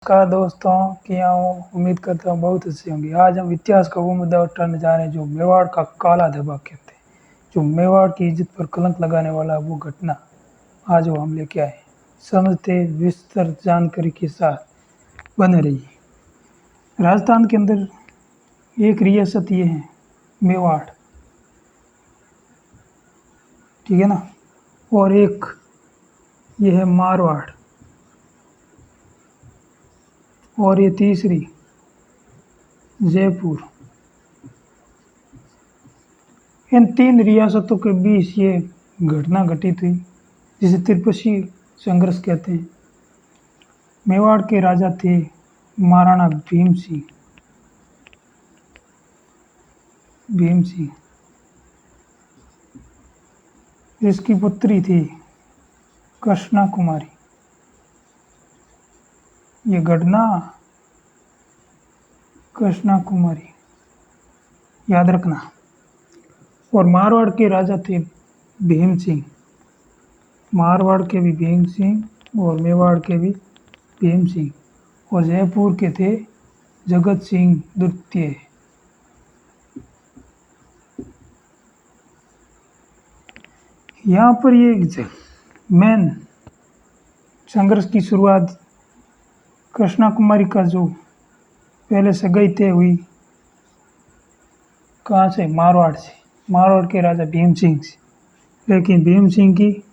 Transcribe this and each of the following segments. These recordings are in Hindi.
नमस्कार दोस्तों, क्या हूँ उम्मीद करता हूँ बहुत अच्छे होंगे। आज हम इतिहास का वो मुद्दा उठाने जा रहे हैं जो मेवाड़ का काला धब्बा कहते हैं, जो मेवाड़ की इज्जत पर कलंक लगाने वाला वो घटना आज वो हम लेके आए। समझते विस्तार जानकारी के साथ बने रहिए। राजस्थान के अंदर एक रियासत ये है मेवाड़, ठीक है ना, और एक ये है मारवाड़, और ये तीसरी जयपुर। इन तीन रियासतों के बीच ये घटना घटित हुई जिसे त्रिपक्षीय संघर्ष कहते हैं। मेवाड़ के राजा थे महाराणा भीम सिंह। इसकी पुत्री थी कृष्णा कुमारी। ये घटना कृष्णा कुमारी याद रखना। और मारवाड़ के राजा थे भीम सिंह। मारवाड़ के भी भीम सिंह और मेवाड़ के भी भीम सिंह। और जयपुर के थे जगत सिंह द्वितीय। यहाँ पर ये मेन संघर्ष की शुरुआत कृष्णा कुमारी का जो पहले सगाई तय हुई कहाँ से, मारवाड़ से, मारवाड़ के राजा भीम सिंह से। लेकिन भीम सिंह की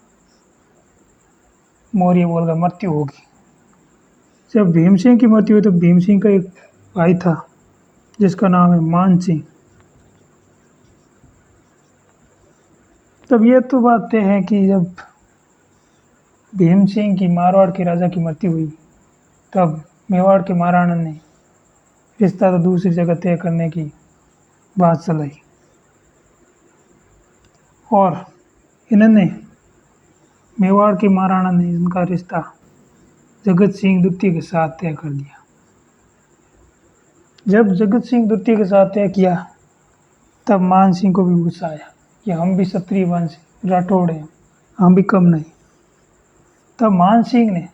मौर्य बोल का मृत्यु होगी। जब भीम सिंह की मृत्यु हुई तो भीम सिंह का एक भाई था जिसका नाम है मान सिंह। तब ये तो बात तय है कि जब भीम सिंह की मारवाड़ के राजा की मृत्यु हुई तब मेवाड़ के महाराणा ने रिश्ता तो दूसरी जगह तय करने की बात चलाई और इन्होंने मेवाड़ के महाराणा ने इनका रिश्ता जगत सिंह द्वितीय के साथ तय कर दिया। जब जगत सिंह द्वितीय के साथ तय किया तब मान सिंह को भी गुस्सा आया कि हम भी क्षत्रिय वंश राठौड़ हैं, हम भी कम नहीं। तब मान सिंह ने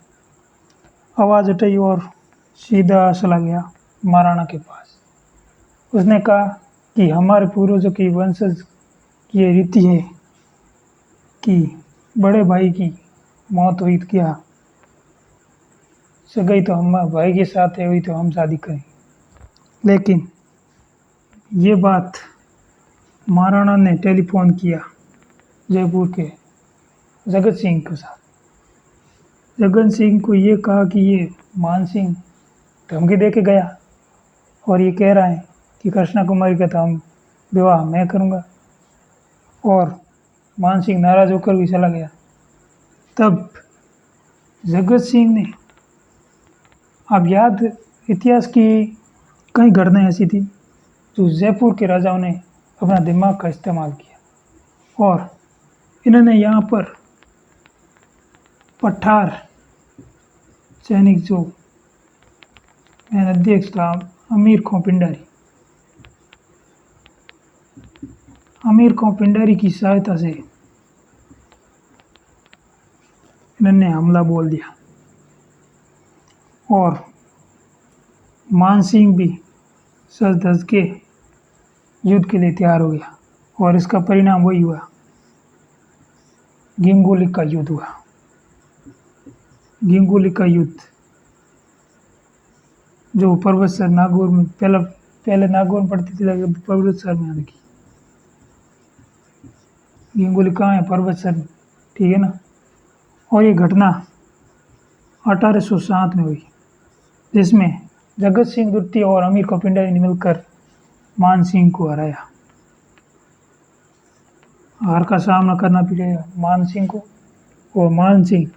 आवाज़ उठाई और सीधा चला गया महाराणा के पास। उसने कहा कि हमारे पूर्वजों की वंशज की ये रीति है कि बड़े भाई की मौत हुई तो क्या सगाई तो हम भाई के साथ है हुई तो हम शादी करें। लेकिन ये बात महाराणा ने टेलीफोन किया जयपुर के जगत सिंह के साथ। जगत सिंह को ये कहा कि ये मान सिंह धमकी दे के गया और ये कह रहा है कि कृष्णा कुमारी का तो हम विवाह मैं करूँगा, और मान सिंह नाराज होकर भी चला गया। तब जगत सिंह ने, अब याद इतिहास की कई घटनाएं ऐसी थी जो जयपुर के राजाओं ने अपना दिमाग का इस्तेमाल किया और इन्होंने यहाँ पर पठार सैनिक जो मैन अध्यक्ष था अमीर खां पिंडारी की सहायता से इन्होंने हमला बोल दिया और मान सिंह भी सज धज के युद्ध के लिए तैयार हो गया और इसका परिणाम वही हुआ, गिंगोली का युद्ध हुआ। गिंगोली का युद्ध जो पर्वतसर नागौर में पहले नागौर में पड़ती थी, लेकिन पर्वतसर में आने की। गिंगोली कहाँ है, पर्वतसर, ठीक है ना। और ये घटना 1807 में हुई जिसमें जगत सिंह द्वितीय और अमीर खां पिंडारी ने मिलकर मान सिंह को हराया। हार का सामना करना पड़ेगा मान सिंह को और मान सिंह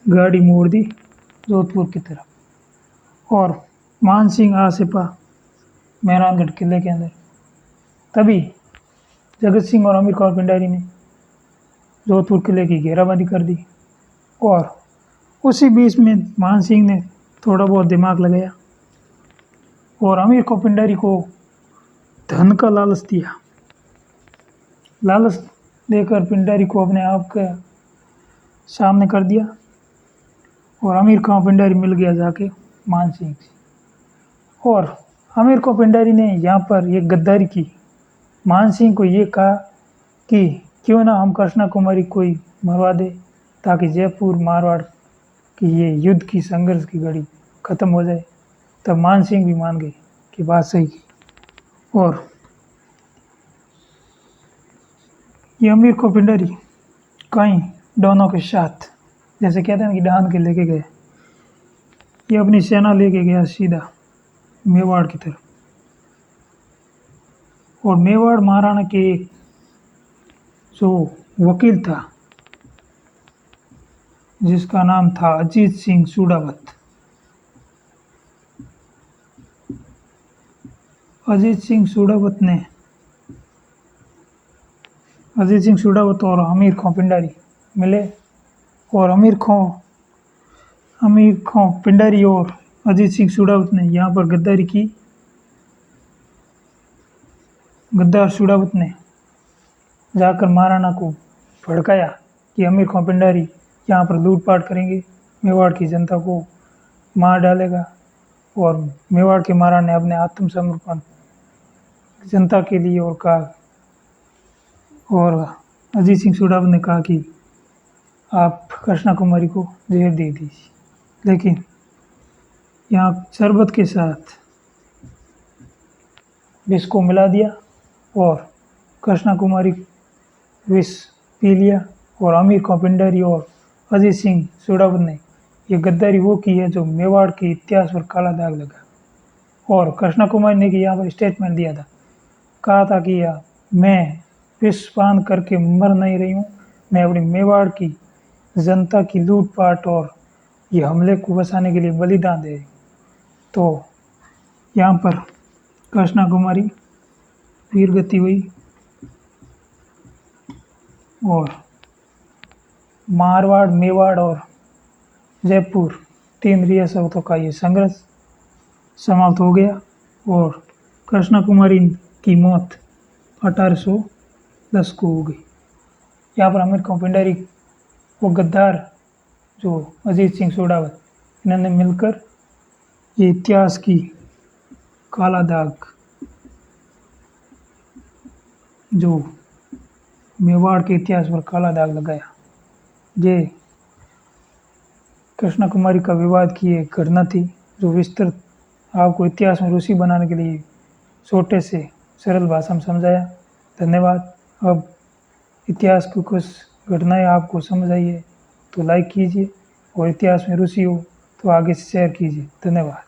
गाड़ी मोड़ दी जोधपुर की तरफ और मान सिंह आ सिपा मेहरानगढ़ किले के अंदर। तभी जगत सिंह और अमीर खां पिंडारी ने जोधपुर किले की घेराबंदी कर दी और उसी बीच में मान सिंह ने थोड़ा बहुत दिमाग लगाया और अमीर खां पिंडारी को धन का लालच दिया। लालच देकर पिंडारी को अपने आप के सामने कर दिया और अमीर खां पिंडारी मिल गया जाके मान सिंह से। और आमिर को पिंडारी ने यहाँ पर ये गद्दारी की, मान सिंह को ये कहा कि क्यों ना हम कृष्णा कुमारी को ही मरवा दे ताकि जयपुर मारवाड़ की ये युद्ध की संघर्ष की घड़ी खत्म हो जाए। तब मान सिंह भी मान गए कि बात सही की। और ये अमीर को पिंडारी कहीं दोनों के साथ, जैसे कहते हैं कि डांद के लेके गए, ये अपनी सेना लेके गया सीधा मेवाड़ की तरफ। और मेवाड़ महाराणा के एक जो वकील था जिसका नाम था अजीत सिंह सूडावत। अजीत सिंह सूडावत और अमीर खां पिंडारी मिले। और अमीर खां पिंडारी और अजीत सिंह सूडावत ने यहाँ पर गद्दारी की। गद्दार सूडावत ने जाकर महाराणा को भड़काया कि अमीर खां पिंडारी यहाँ पर लूटपाट करेंगे, मेवाड़ की जनता को मार डालेगा। और मेवाड़ के महाराणा ने अपने आत्मसमर्पण जनता के लिए और कहा। और अजीत सिंह सूडावत ने कहा कि आप कृष्णा कुमारी को जहर दे दीजिए, लेकिन यहाँ शरबत के साथ विष को मिला दिया और कृष्णा कुमारी विष पी लिया। और अमीर खां पिंडारी और अजीत सिंह सूडावत ने ये गद्दारी वो की है जो मेवाड़ के इतिहास पर काला दाग लगा। और कृष्णा कुमारी ने कि यहाँ पर स्टेटमेंट दिया था, कहा था कि मैं विषपान करके मर नहीं रही हूँ, मैं अपनी मेवाड़ की जनता की लूटपाट और ये हमले को बचाने के लिए बलिदान दे रही हूँ। तो यहाँ पर कृष्णा कुमारी वीरगति हुई और मारवाड़, मेवाड़ और जयपुर 3 रियासतों का ये संघर्ष समाप्त हो गया। और कृष्णा कुमारी की मौत 1810 को हो गई। यहाँ पर अमीर खां पिंडारी वो गद्दार जो अजीत सिंह सूडावत, इन्होंने मिलकर ये इतिहास की काला दाग जो मेवाड़ के इतिहास पर काला दाग लगाया। ये कृष्णा कुमारी का विवाद की एक घटना थी जो विस्तृत आपको इतिहास में रुचि बनाने के लिए छोटे से सरल भाषा में समझाया। धन्यवाद। अब इतिहास की कुछ घटनाएं आपको समझ आई है तो लाइक कीजिए और इतिहास में रुचि हो तो आगे से शेयर कीजिए। धन्यवाद।